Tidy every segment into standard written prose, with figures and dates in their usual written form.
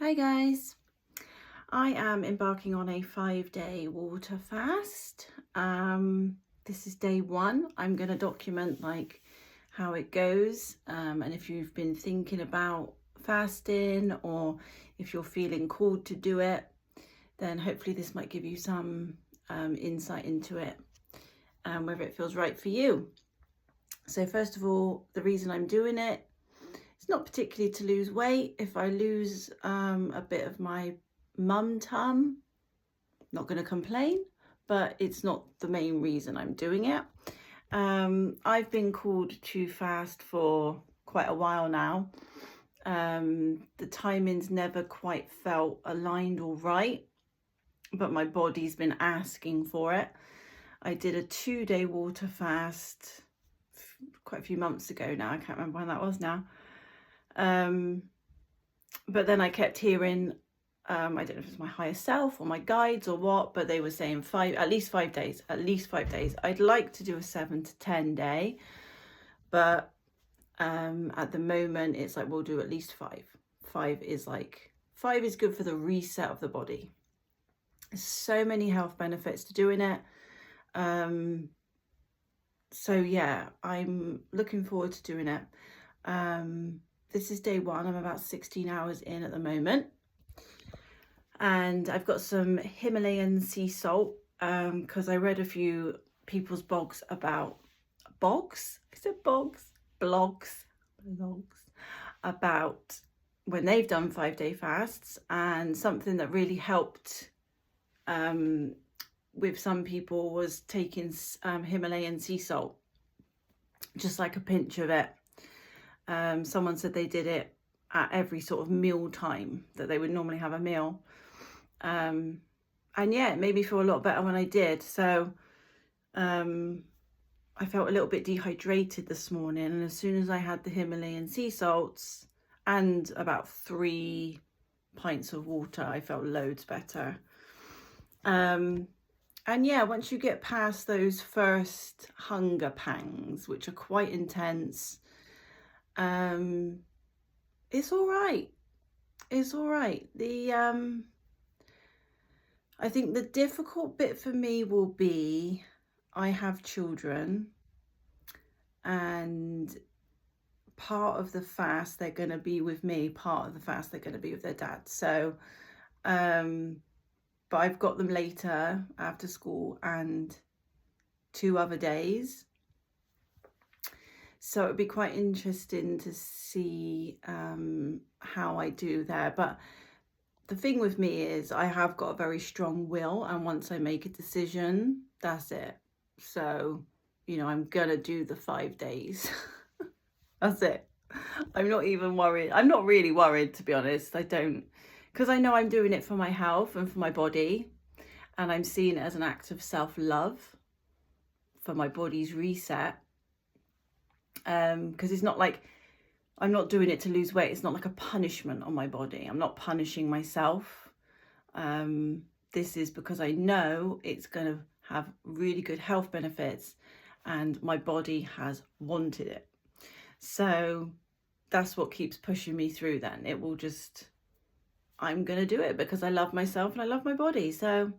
Hi guys, I am embarking on a 5-day water fast. This is day one. I'm going to document how it goes, and if you've been thinking about fasting or if you're feeling called to do it, then hopefully this might give you some insight into it and whether it feels right for you. So first of all, the reason I'm doing it, it's not particularly to lose weight. If I lose a bit of my mum tum, not going to complain, but it's not the main reason I'm doing it. I've been called to fast for quite a while now. The timing's never quite felt aligned or right, but my body's been asking for it. I did a 2-day water fast quite a few months ago now. I can't remember when that was now. But then I kept hearing, I don't know if it's my higher self or my guides or what, but they were saying at least 5 days. I'd like to do a 7 to 10 day, but at the moment it's like we'll do at least 5. 5 is good for the reset of the body. There's so many health benefits to doing it. So yeah, I'm looking forward to doing it. This is day one. I'm about 16 hours in at the moment. And I've got some Himalayan sea salt because I read a few people's blogs about about when they've done 5-day fasts, and something that really helped with some people was taking Himalayan sea salt, just like a pinch of it. Someone said they did it at every sort of meal time that they would normally have a meal. And yeah, it made me feel a lot better when I did. So I felt a little bit dehydrated this morning, and as soon as I had the Himalayan sea salts and about 3 pints of water, I felt loads better. And yeah, once you get past those first hunger pangs, which are quite intense, it's all right. I think the difficult bit for me will be, I have children, and part of the fast they're going to be with me, part of the fast they're going to be with their dad. So but I've got them later after school and 2 other days, so it'd be quite interesting to see how I do there. But the thing with me is I have got a very strong will, and once I make a decision, that's it. So, I'm gonna do the 5 days. That's it. I'm not even worried. I'm not really worried, to be honest. I don't, because I know I'm doing it for my health and for my body, and I'm seeing it as an act of self-love for my body's reset. Because it's not like I'm not doing it to lose weight. It's not like a punishment on my body. I'm not punishing myself. This is because I know it's going to have really good health benefits, and my body has wanted it. So that's what keeps pushing me through then. I'm going to do it because I love myself and I love my body. So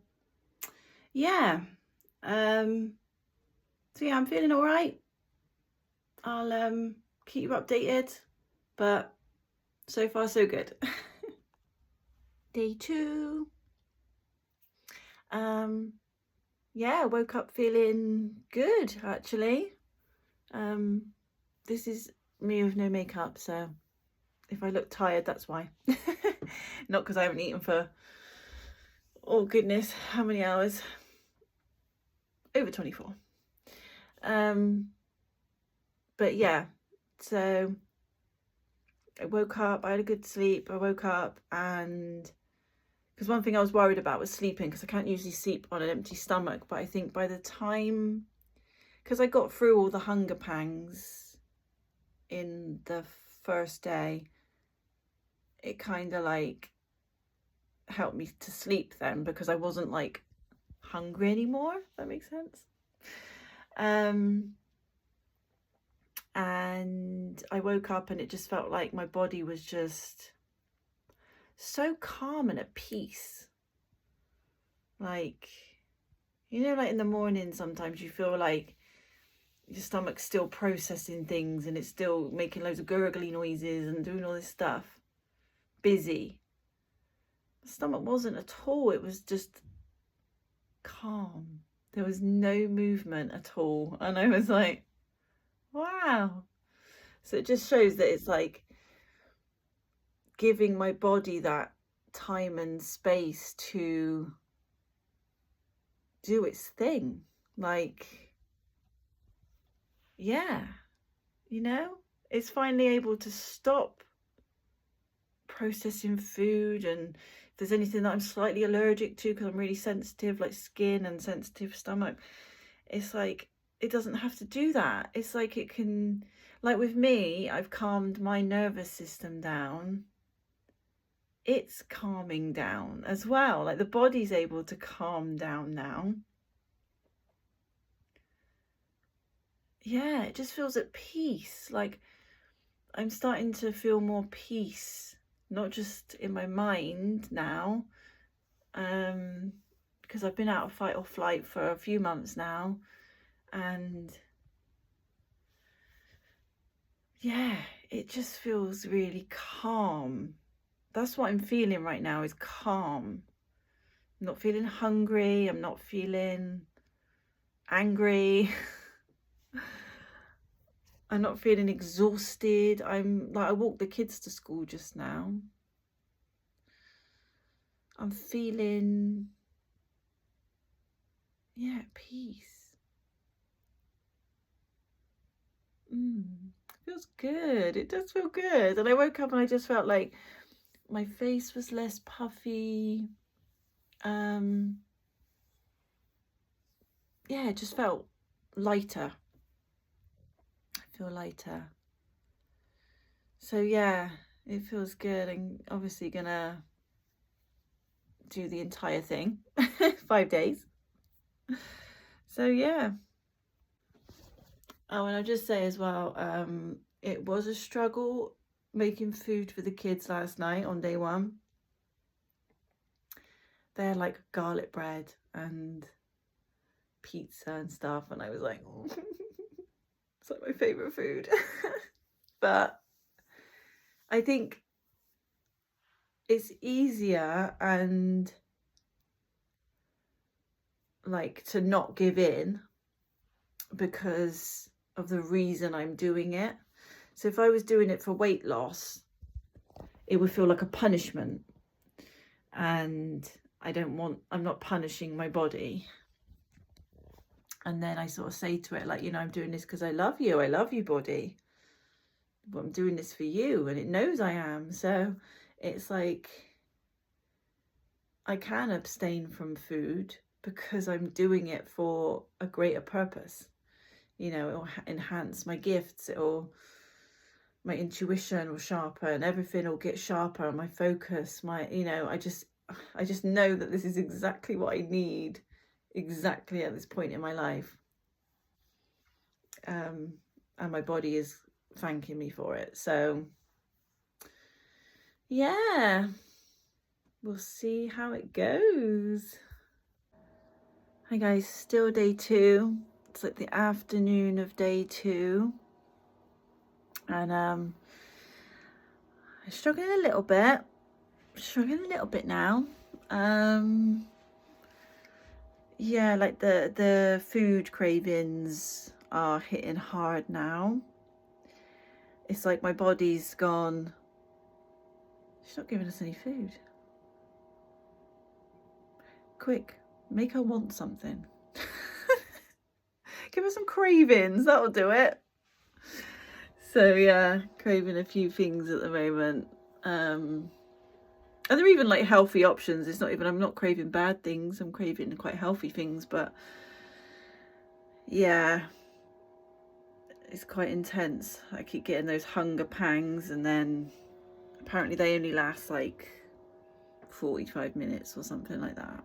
yeah. I'm feeling all right. I'll keep you updated, but so far so good. Day 2. Yeah, I woke up feeling good, actually. This is me with no makeup, so if I look tired, that's why. Not because I haven't eaten for, oh goodness, how many hours? Over 24. But yeah, so I woke up, I had a good sleep. I woke up, and because one thing I was worried about was sleeping, because I can't usually sleep on an empty stomach, but I think by the time, because I got through all the hunger pangs in the first day, it kind of helped me to sleep then, because I wasn't hungry anymore, if that makes sense. And I woke up and it just felt like my body was just so calm and at peace. Like, you know, like in the morning, sometimes you feel like your stomach's still processing things and it's still making loads of gurgly noises and doing all this stuff. Busy. The stomach wasn't at all. It was just calm. There was no movement at all. And I was like, wow. So it just shows that it's like giving my body that time and space to do its thing. Like, yeah, you know, it's finally able to stop processing food, and if there's anything that I'm slightly allergic to, because I'm really sensitive, like skin and sensitive stomach, it's like it doesn't have to do that. It's like it can, like with me, I've calmed my nervous system down. It's calming down as well. Like the body's able to calm down now. Yeah, it just feels at peace. Like I'm starting to feel more peace, not just in my mind now, because I've been out of fight or flight for a few months now, and yeah, it just feels really calm. That's what I'm feeling right now, is calm. I'm not feeling hungry, I'm not feeling angry. I'm not feeling exhausted. I'm like, I walked the kids to school just now. I'm feeling, yeah, peace. Feels good. It does feel good. And I woke up and I just felt like my face was less puffy. Yeah, it just felt lighter. I feel lighter. So yeah, it feels good. I'm obviously gonna do the entire thing, 5 days. So yeah. Oh, and I'll just say as well, it was a struggle making food for the kids last night on day 1. They had like garlic bread and pizza and stuff, and I was like, oh. It's like my favorite food. But I think it's easier and like to not give in because of the reason I'm doing it. So if I was doing it for weight loss, it would feel like a punishment, and I'm not punishing my body. And then I sort of say to it, like, you know, I'm doing this because I love you body, but I'm doing this for you, and it knows I am. So it's like I can abstain from food because I'm doing it for a greater purpose. You know, it'll enhance my gifts, my intuition will sharpen, everything will get sharper, my focus, you know, I just know that this is exactly what I need, exactly at this point in my life. And my body is thanking me for it. So yeah, we'll see how it goes. Hi guys, still day 2. It's like the afternoon of day 2. And I'm struggling a little bit now. Yeah, like the food cravings are hitting hard now. It's like my body's gone, she's not giving us any food. Quick, make her want something. Give her some cravings, that'll do it. So yeah, craving a few things at the moment. And they're even like healthy options. It's not even, I'm not craving bad things, I'm craving quite healthy things, but yeah, it's quite intense. I keep getting those hunger pangs, and then apparently they only last like 45 minutes or something like that.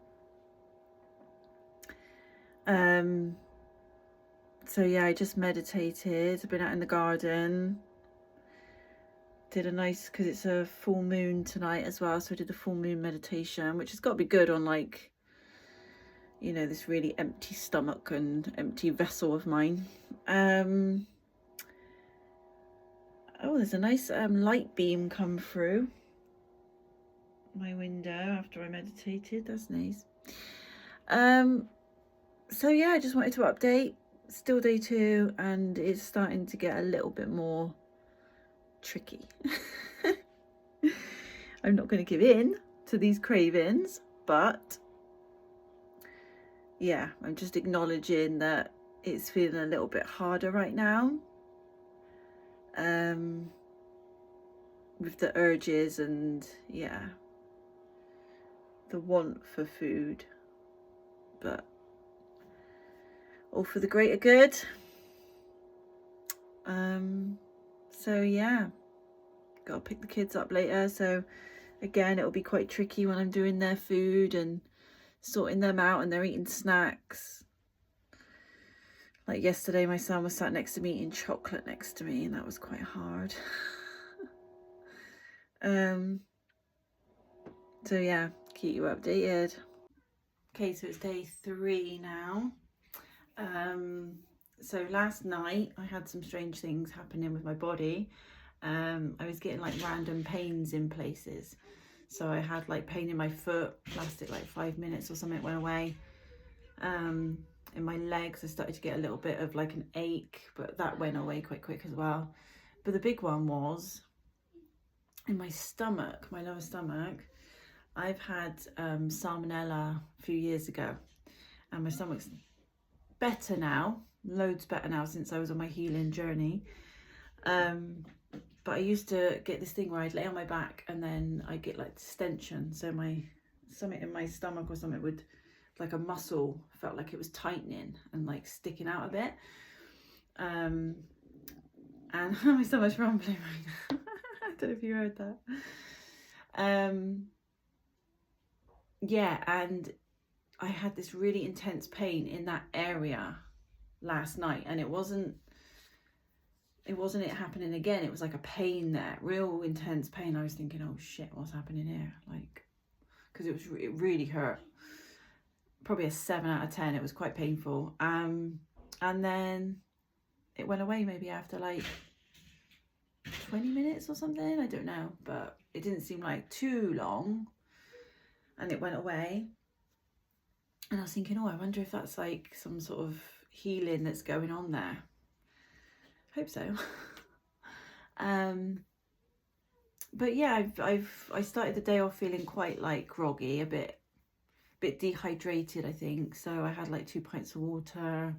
So yeah, I just meditated. I've been out in the garden did a nice, because it's a full moon tonight as well, so I did the full moon meditation, which has got to be good on like, you know, this really empty stomach and empty vessel of mine. Oh, there's a nice light beam come through my window after I meditated. That's nice. So yeah, I just wanted to update. Still day 2, and it's starting to get a little bit more tricky. I'm not going to give in to these cravings, but yeah, I'm just acknowledging that it's feeling a little bit harder right now, with the urges and yeah, the want for food, but all for the greater good. So yeah, gotta pick the kids up later, so again it'll be quite tricky when I'm doing their food and sorting them out and they're eating snacks. Like yesterday my son was sat next to me eating chocolate next to me, and that was quite hard. So yeah, keep you updated. Okay, so it's day 3 now. So last night I had some strange things happening with my body. I was getting like random pains in places. So I had like pain in my foot, lasted like 5 minutes or something, went away. In my legs I started to get a little bit of like an ache, but that went away quite quick as well. But the big one was in my stomach, my lower stomach. I've had salmonella a few years ago, and my stomach's better now, loads better now since I was on my healing journey. But I used to get this thing where I'd lay on my back and then I'd get like distension, so my something in my stomach or something would, like a muscle, felt like it was tightening and like sticking out a bit. And my stomach's rumbling right now. I don't know if you heard that. Yeah, and I had this really intense pain in that area last night, and it wasn't it happening again. It was like a pain there, real intense pain. I was thinking, oh shit, what's happening here? Like, because it really hurt. Probably a 7 out of 10. It was quite painful. And then it went away maybe after like 20 minutes or something. I don't know, but it didn't seem like too long. And it went away. And I was thinking, oh, I wonder if that's like some sort of healing that's going on there. Hope so. But yeah, I started the day off feeling quite like groggy, a bit dehydrated, I think. So I had like 2 pints of water,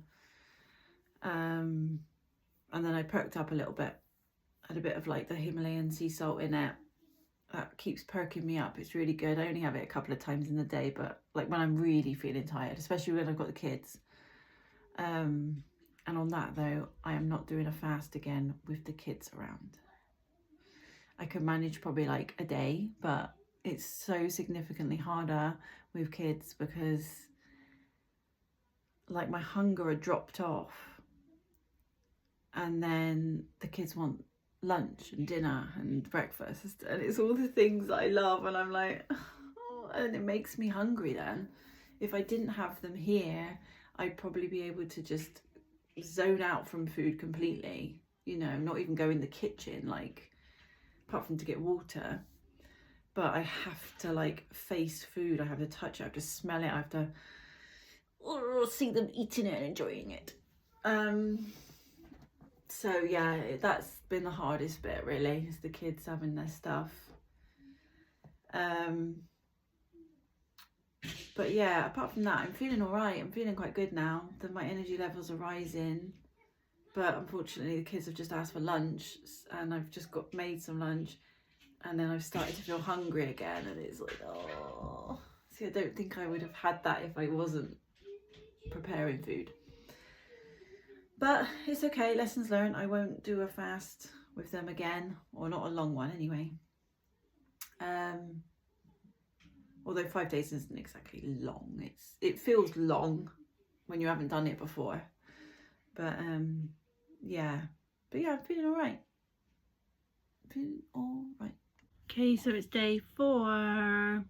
and then I perked up a little bit. Had a bit of like the Himalayan sea salt in it. That keeps perking me up. It's really good. I only have it a couple of times in the day, but like when I'm really feeling tired, especially when I've got the kids. And on that though, I am not doing a fast again with the kids around. I could manage probably like a day, but it's so significantly harder with kids because like my hunger had dropped off, and then the kids want lunch and dinner and breakfast, and it's all the things that I love, and I'm like, oh, and it makes me hungry then. If I didn't have them here, I'd probably be able to just zone out from food completely, you know, not even go in the kitchen, like apart from to get water. But I have to like face food, I have to touch it, I have to smell it, I have to see them eating it and enjoying it. So yeah, that's been the hardest bit really, is the kids having their stuff. But yeah, apart from that, I'm feeling all right. I'm feeling quite good now. My energy levels are rising. But unfortunately, the kids have just asked for lunch, and I've just made some lunch, and then I've started to feel hungry again, and it's like, oh. See, I don't think I would have had that if I wasn't preparing food. But it's okay, lessons learned. I won't do a fast with them again, or not a long one anyway. Although 5 days isn't exactly long. It feels long when you haven't done it before. But yeah, I'm feeling all right. Food all right. Okay, so it's day 4.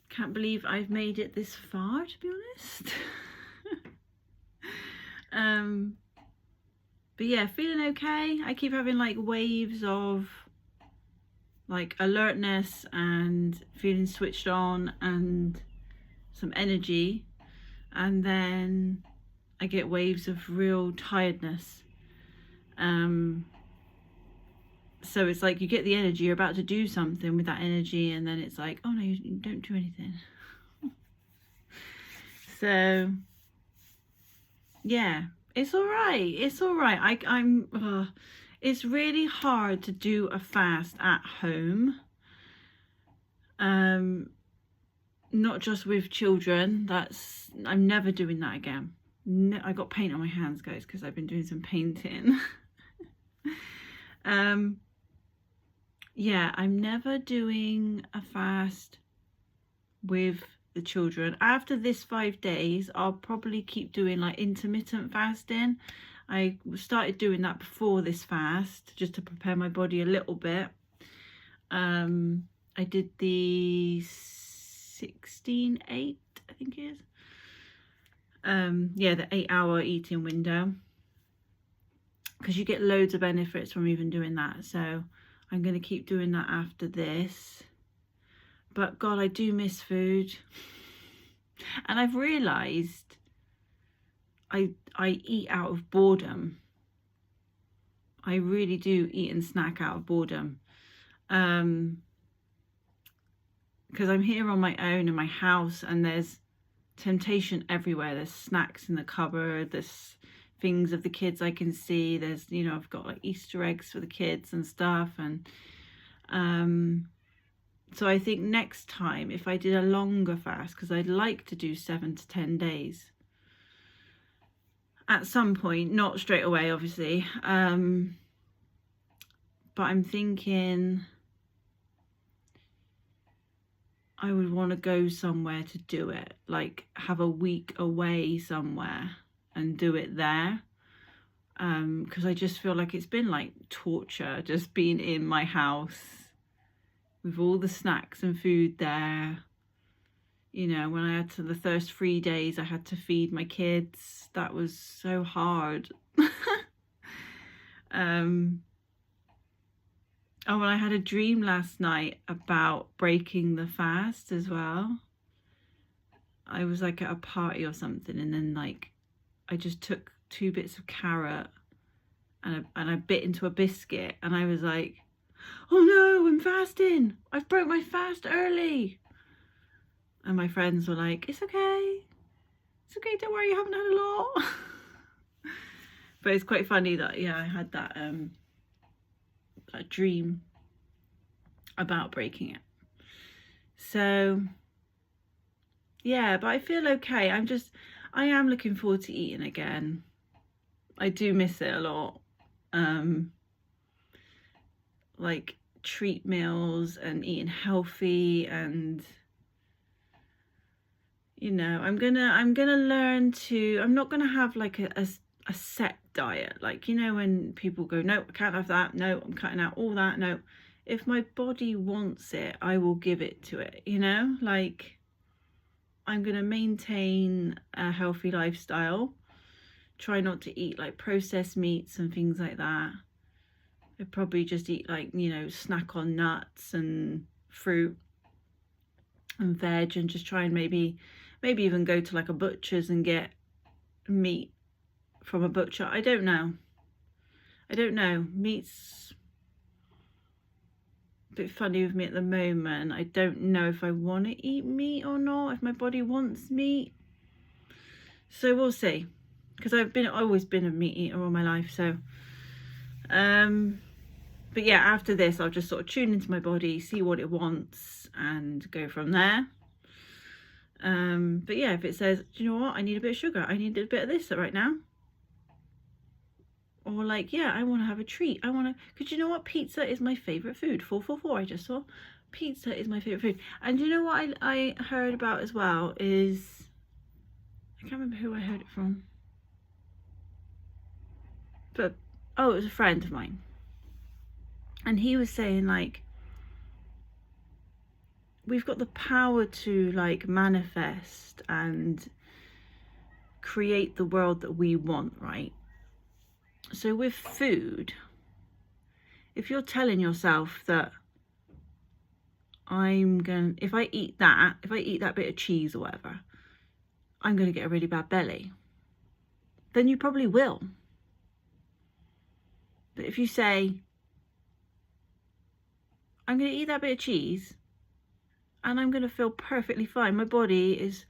Can't believe I've made it this far, to be honest. But yeah, feeling okay. I keep having like waves of like alertness and feeling switched on and some energy, and then I get waves of real tiredness. So it's like you get the energy, you're about to do something with that energy, and then it's like, oh no, you don't do anything. So yeah, it's all right. It's all right. It's really hard to do a fast at home. Not just with children. I'm never doing that again. I got paint on my hands, guys, because I've been doing some painting. Yeah, I'm never doing a fast with the children. After this 5 days, I'll probably keep doing like intermittent fasting. I started doing that before this fast, just to prepare my body a little bit. I did the 16-8, I think it is. Yeah, the 8-hour eating window, because you get loads of benefits from even doing that. So I'm going to keep doing that after this. But God, I do miss food. And I've realised I eat out of boredom. I really do eat and snack out of boredom. Because I'm here on my own in my house, and there's temptation everywhere. There's snacks in the cupboard, there's things of the kids I can see, there's, you know, I've got like Easter eggs for the kids and stuff. And so I think next time, if I did a longer fast, because I'd like to do 7 to 10 days at some point, not straight away obviously, but I'm thinking I would want to go somewhere to do it, like have a week away somewhere and do it there, because I just feel like it's been like torture just being in my house with all the snacks and food there. You know, when I had the first 3 days I had to feed my kids, that was so hard. Oh, and I had a dream last night about breaking the fast as well. I was like at a party or something, and then like I just took 2 bits of carrot and I bit into a biscuit, and I was like, oh no, I'm fasting. I've broke my fast early. And my friends were like, it's okay. It's okay, don't worry, you haven't had a lot. But it's quite funny that, yeah, I had that a dream about breaking it. So yeah, but I feel okay. I am looking forward to eating again. I do miss it a lot. Like treat meals and eating healthy, and you know, I'm gonna learn to, I'm not gonna have like a set diet, like, you know, when people go, no, I can't have that, no, I'm cutting out all that. No, if my body wants it, I will give it to it, you know. Like, I'm gonna maintain a healthy lifestyle, try not to eat like processed meats and things like that. I'd probably just eat like, you know, snack on nuts and fruit and veg, and just try and maybe even go to like a butcher's and get meat from a butcher. I don't know. Meat's a bit funny with me at the moment. I don't know if I want to eat meat or not, if my body wants meat. So we'll see, because I've always been a meat eater all my life. So but yeah, after this I'll just sort of tune into my body, see what it wants, and go from there. But yeah, if it says, do you know what, I need a bit of sugar, I need a bit of this right now, or like, yeah, I want to have a treat, because you know what, pizza is my favorite food. 444, I just saw pizza is my favorite food. And you know what I heard about as well is, I can't remember who I heard it from, but oh, it was a friend of mine. And he was saying, like, we've got the power to, like, manifest and create the world that we want, right? So with food, if you're telling yourself that if I eat that bit of cheese or whatever, I'm going to get a really bad belly, then you probably will. But if you say, I'm going to eat that bit of cheese and I'm going to feel perfectly fine, my body is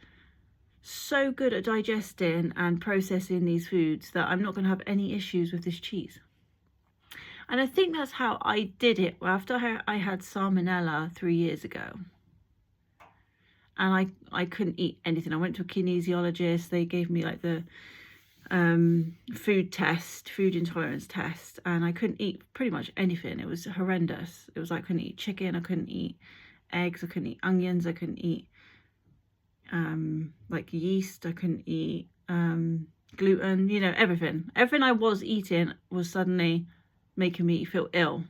so good at digesting and processing these foods that I'm not going to have any issues with this cheese. And I think that's how I did it after I had salmonella 3 years ago. And I couldn't eat anything. I went to a kinesiologist. They gave me like the food intolerance test, and I couldn't eat pretty much anything. It was horrendous. It was like I couldn't eat chicken, I couldn't eat eggs, I couldn't eat onions, I couldn't eat like yeast, I couldn't eat gluten, you know, everything I was eating was suddenly making me feel ill.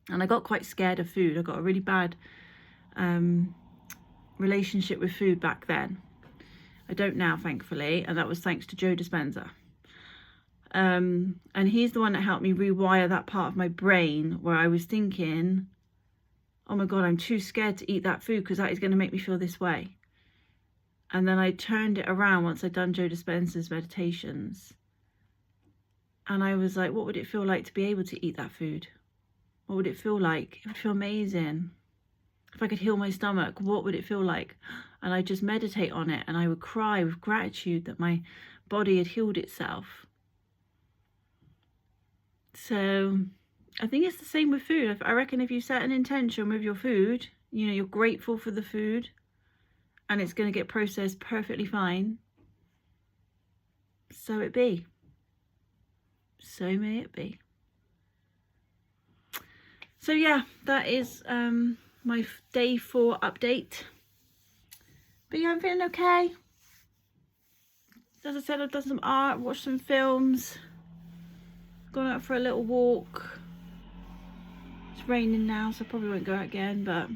And I got quite scared of food. I got a really bad relationship with food back then. I don't now, thankfully, and that was thanks to Joe Dispenza. And he's the one that helped me rewire that part of my brain where I was thinking, oh my God, I'm too scared to eat that food because that is going to make me feel this way. And then I turned it around once I'd done Joe Dispenza's meditations. And I was like, what would it feel like to be able to eat that food? What would it feel like? It would feel amazing. If I could heal my stomach, what would it feel like? And I just meditate on it, and I would cry with gratitude that my body had healed itself. So I think it's the same with food. I reckon if you set an intention with your food, you know, you're grateful for the food and it's going to get processed perfectly fine. So it be. So may it be. So yeah, that is my day 4 update. But yeah, I'm feeling okay. As I said, I've done some art, watched some films, gone out for a little walk. It's raining now, so I probably won't go out again, but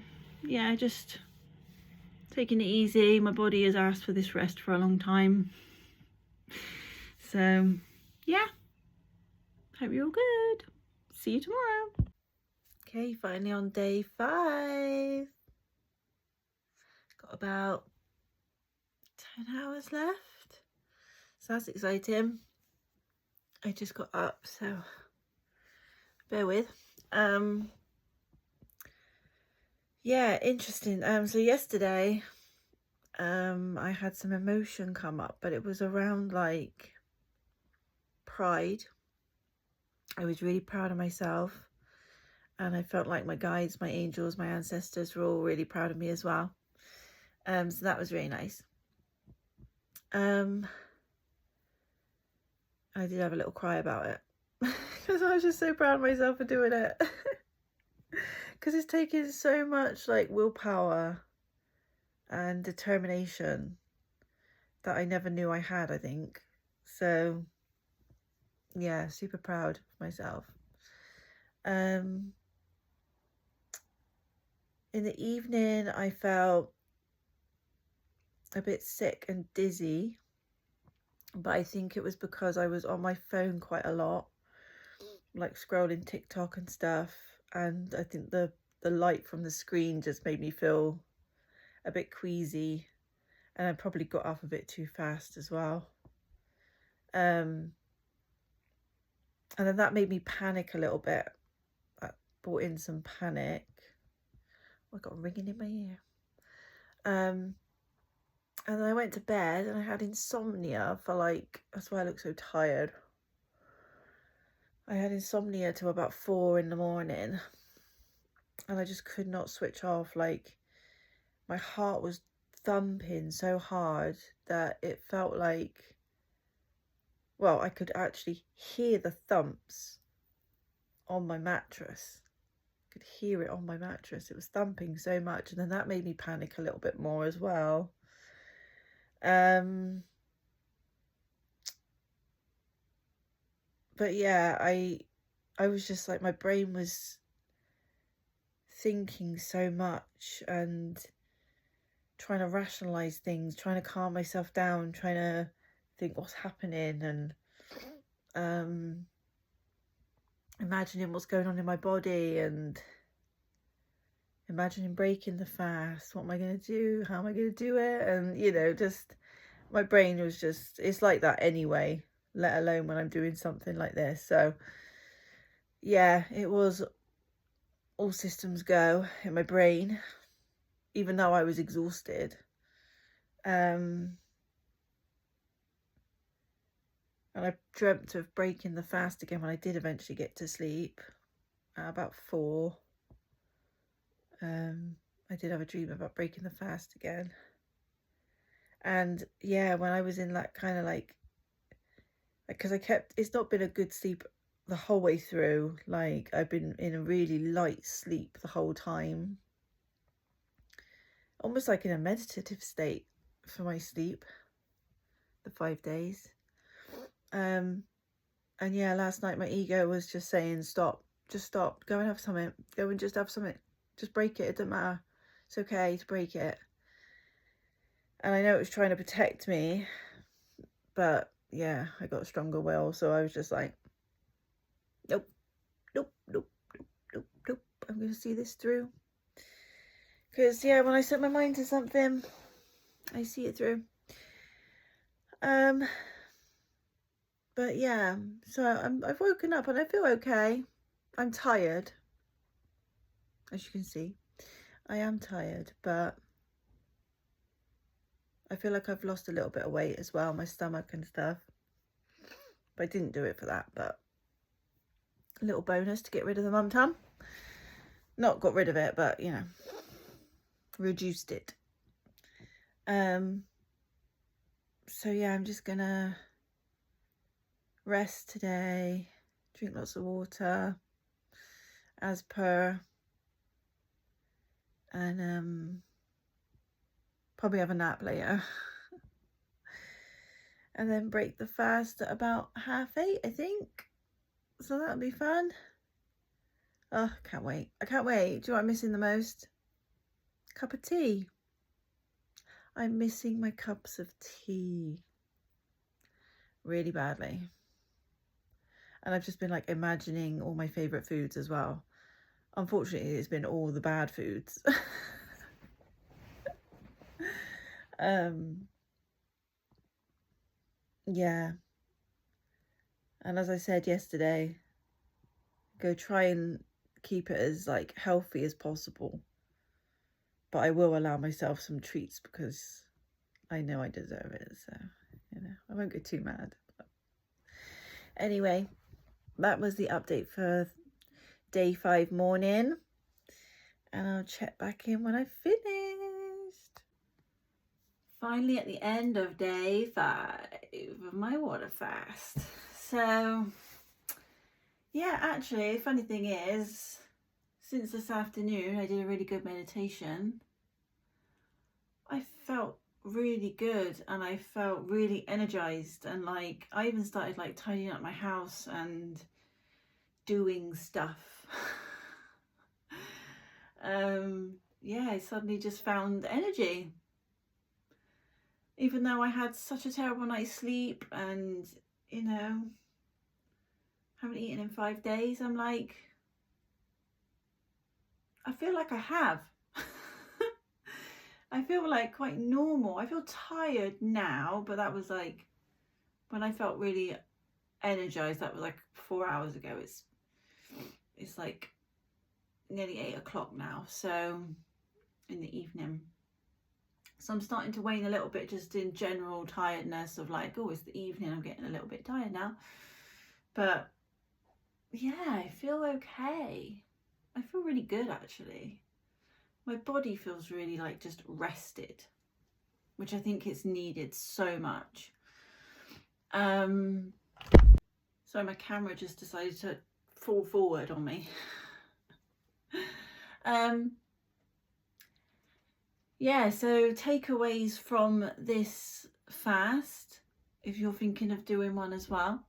yeah, just taking it easy. My body has asked for this rest for a long time. So yeah, hope you're all good. See you tomorrow. Okay, finally on day 5. Got about 10 hours left. So that's exciting. I just got up, so bear with. Yeah, interesting. So yesterday I had some emotion come up, but it was around like pride. I was really proud of myself, and I felt like my guides, my angels, my ancestors were all really proud of me as well. So that was really nice. I did have a little cry about it because I was just so proud of myself for doing it. Because it's taken so much like willpower and determination that I never knew I had, I think. So yeah, super proud of myself. In the evening I felt a bit sick and dizzy, but I think it was because I was on my phone quite a lot, like scrolling TikTok and stuff, and I think the light from the screen just made me feel a bit queasy, and I probably got up a bit too fast as well. And then that made me panic a little bit. That brought in some panic. Oh, I got ringing in my ear. And then I went to bed and I had insomnia for like, that's why I look so tired. I had insomnia till about 4 in the morning, and I just could not switch off. Like, my heart was thumping so hard that it felt like, well, I could actually hear the thumps on my mattress. I could hear it on my mattress. It was thumping so much, and then that made me panic a little bit more as well. But yeah, I I was just like, my brain was thinking so much and trying to rationalize things, trying to calm myself down, trying to think what's happening, and imagining what's going on in my body, and imagining breaking the fast. What am I going to do? How am I going to do it? And, you know, just my brain was just, it's like that anyway, let alone when I'm doing something like this. So yeah, it was all systems go in my brain, even though I was exhausted. And I dreamt of breaking the fast again when I did eventually get to sleep at about 4. I did have a dream about breaking the fast again. And yeah, when I was in that kind of like, because it's not been a good sleep the whole way through. Like, I've been in a really light sleep the whole time, almost like in a meditative state for my sleep, the 5 days. And yeah, last night my ego was just saying, stop, just stop, go and have something, go and just have something, just break it, it doesn't matter, it's okay to break it. And I know it was trying to protect me, but yeah, I got a stronger will, so I was just like, nope, nope, nope, nope, nope, nope, I'm gonna see this through. Because yeah, when I set my mind to something, I see it through. But yeah, so I've woken up and I feel okay. I'm tired, as you can see. I am tired, but I feel like I've lost a little bit of weight as well, my stomach and stuff. But I didn't do it for that, but a little bonus to get rid of the mum tum. Not got rid of it, but, you know, reduced it. So yeah, I'm just gonna rest today, drink lots of water, as per, and probably have a nap later. And then break the fast at about 8:30, I think. So that'll be fun. Oh, can't wait. I can't wait. Do you know what I'm missing the most? Cup of tea. I'm missing my cups of tea really badly. And I've just been like imagining all my favourite foods as well. Unfortunately, it's been all the bad foods. Yeah. And as I said yesterday, go try and keep it as like healthy as possible. But I will allow myself some treats because I know I deserve it. So, you know, I won't get too mad. But anyway, that was the update for day 5 morning. And I'll check back in when I've finished. Finally at the end of day 5 of my water fast. So, yeah, actually, funny thing is, since this afternoon I did a really good meditation, I felt really good and I felt really energized, and like I even started like tidying up my house and doing stuff. Yeah, I suddenly just found energy, even though I had such a terrible night's sleep and, you know, haven't eaten in 5 days. I'm like, I feel like I have. I feel like quite normal. I feel tired now, but that was like when I felt really energized. That was like 4 hours ago. It's like nearly 8 o'clock now, so in the evening. So I'm starting to wane a little bit just in general tiredness of like, oh, it's the evening, I'm getting a little bit tired now. But yeah, I feel okay. I feel really good actually. My body feels really like just rested, which I think it's needed so much. So my camera just decided to fall forward on me. Yeah, so takeaways from this fast, if you're thinking of doing one as well,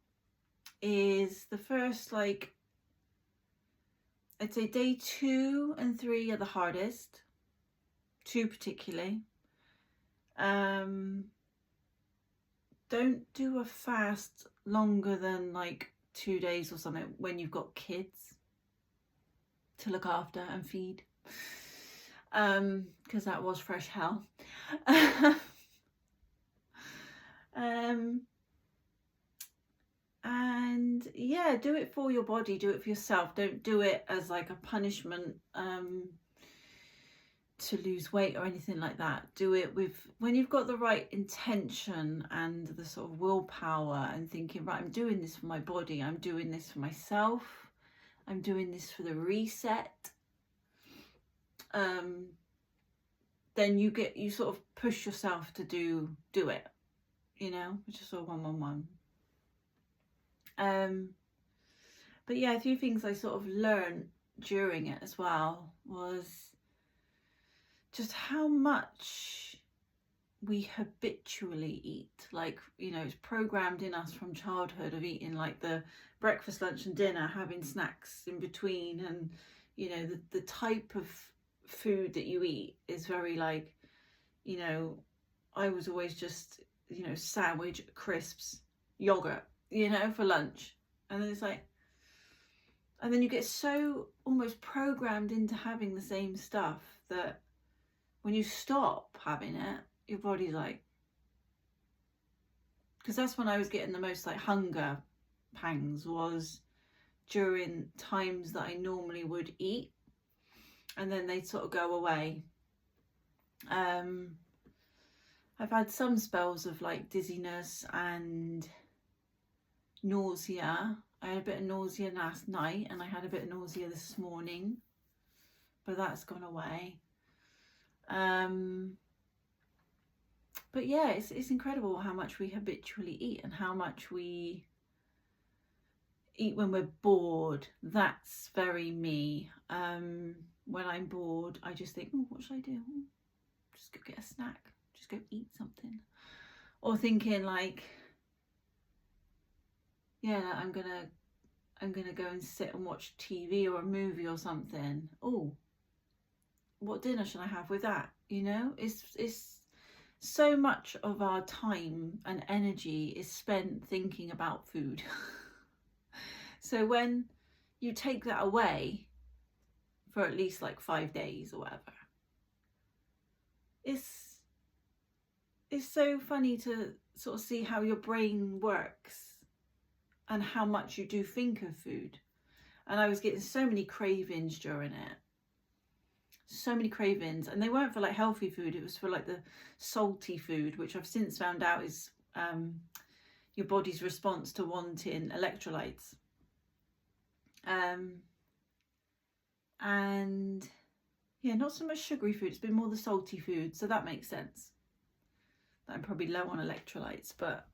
is the first like I'd say day 2 and 3 are the hardest, 2 particularly. Don't do a fast longer than like 2 days or something when you've got kids to look after and feed, because that was fresh hell. And yeah, do it for your body, do it for yourself. Don't do it as like a punishment to lose weight or anything like that. Do it with, when you've got the right intention and the sort of willpower and thinking, right, I'm doing this for my body, I'm doing this for myself, I'm doing this for the reset. Then you sort of push yourself to do it, you know, which is sort of 1-1-1. But yeah, a few things I sort of learned during it as well was just how much we habitually eat. Like, you know, it's programmed in us from childhood of eating like the breakfast, lunch and dinner, having snacks in between, and you know, the type of food that you eat is very like, you know, I was always just, you know, sandwich, crisps, yogurt, you know, for lunch. And then it's like, and then you get so almost programmed into having the same stuff that when you stop having it, your body's like, because that's when I was getting the most like hunger pangs, was during times that I normally would eat, and then they'd sort of go away. I've had some spells of like dizziness and nausea. I had a bit of nausea last night and I had a bit of nausea this morning, but that's gone away. But yeah, it's incredible how much we habitually eat and how much we eat when we're bored. That's very me. When I'm bored, I just think, oh, what should I do? Just go get a snack, just go eat something. Or thinking like, yeah, I'm gonna go and sit and watch TV or a movie or something. Oh, what dinner should I have with that? You know, it's so much of our time and energy is spent thinking about food. So when you take that away for at least like 5 days or whatever, it's so funny to sort of see how your brain works and how much you do think of food. And I was getting so many cravings during it. So many cravings, and they weren't for like healthy food, it was for like the salty food, which I've since found out is your body's response to wanting electrolytes. And yeah, not so much sugary food, it's been more the salty food, so that makes sense that I'm probably low on electrolytes. But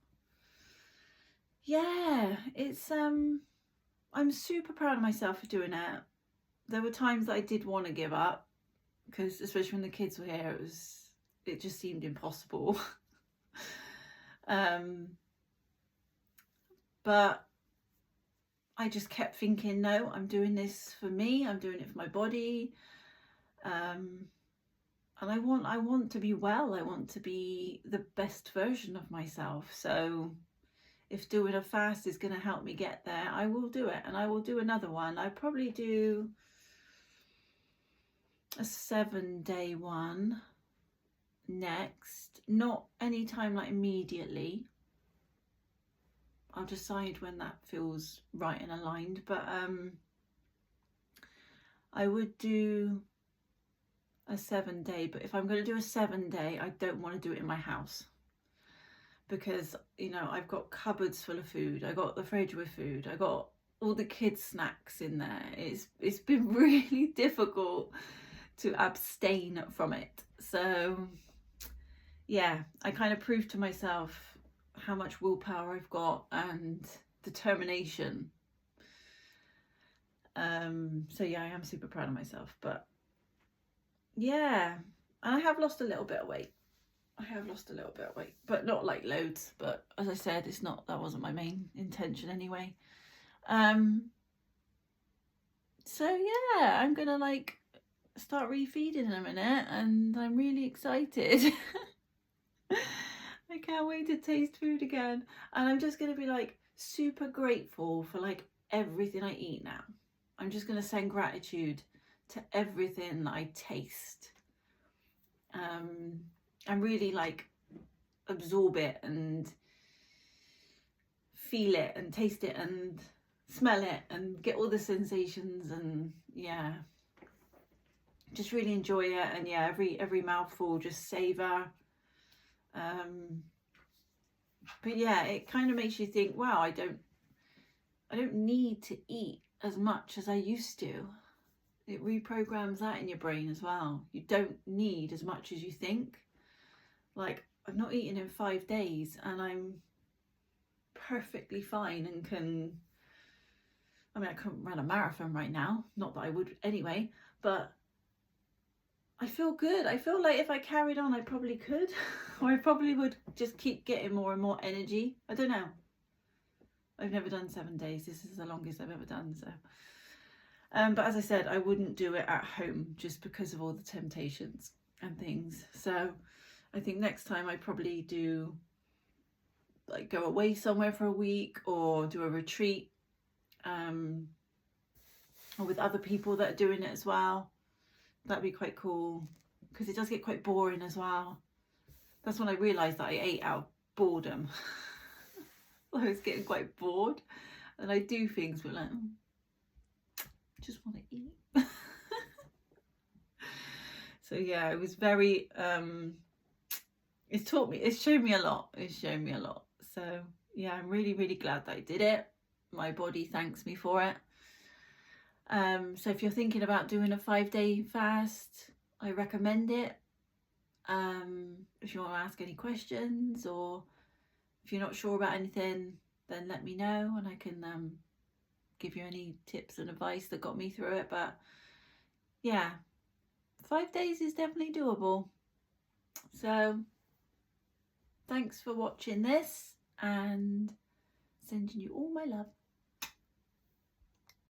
yeah, it's I'm super proud of myself for doing it. There were times that I did want to give up, because especially when the kids were here, it just seemed impossible. But I just kept thinking, no, I'm doing this for me, I'm doing it for my body, and I want to be well, I want to be the best version of myself. So if doing a fast is going to help me get there, I will do it, and I will do another one. I probably do a 7-day one next, not anytime like immediately. I'll decide when that feels right and aligned, but I would do a 7-day. But if I'm going to do a 7-day, I don't want to do it in my house, because, you know, I've got cupboards full of food, I got the fridge with food, I got all the kids' snacks in there. It's been really difficult to abstain from it. So yeah, I kind of proved to myself how much willpower I've got and determination. So yeah, I am super proud of myself. But yeah, and I have lost a little bit of weight. But not like loads. But as I said, that wasn't my main intention anyway. So yeah, I'm gonna like start refeeding in a minute, and I'm really excited. I can't wait to taste food again, and I'm just gonna be like super grateful for like everything I eat now. I'm just gonna send gratitude to everything that I taste. And really like absorb it and feel it and taste it and smell it and get all the sensations, and yeah, just really enjoy it. And yeah, every mouthful just savor. But yeah, it kind of makes you think, wow, I don't need to eat as much as I used to. It reprograms that in your brain as well. You don't need as much as you think. Like, I've not eaten in 5 days and I'm perfectly fine and can, I mean, I couldn't run a marathon right now, not that I would anyway, but I feel good. I feel like if I carried on, I probably could, or I probably would just keep getting more and more energy. I don't know. I've never done 7 days. This is the longest I've ever done. So, but as I said, I wouldn't do it at home just because of all the temptations and things. So I think next time I probably do like go away somewhere for a week or do a retreat, or with other people that are doing it as well. That'd be quite cool, because it does get quite boring as well. That's when I realised that I ate out of boredom. I was getting quite bored, and I do things but like, just want to eat. So yeah, it was very it's showed me a lot. So yeah, I'm really glad that I did it. My body thanks me for it. So if you're thinking about doing a 5-day fast, I recommend it. If you want to ask any questions, or if you're not sure about anything, then let me know and I can give you any tips and advice that got me through it. But yeah, 5 days is definitely doable. So thanks for watching this, and sending you all my love.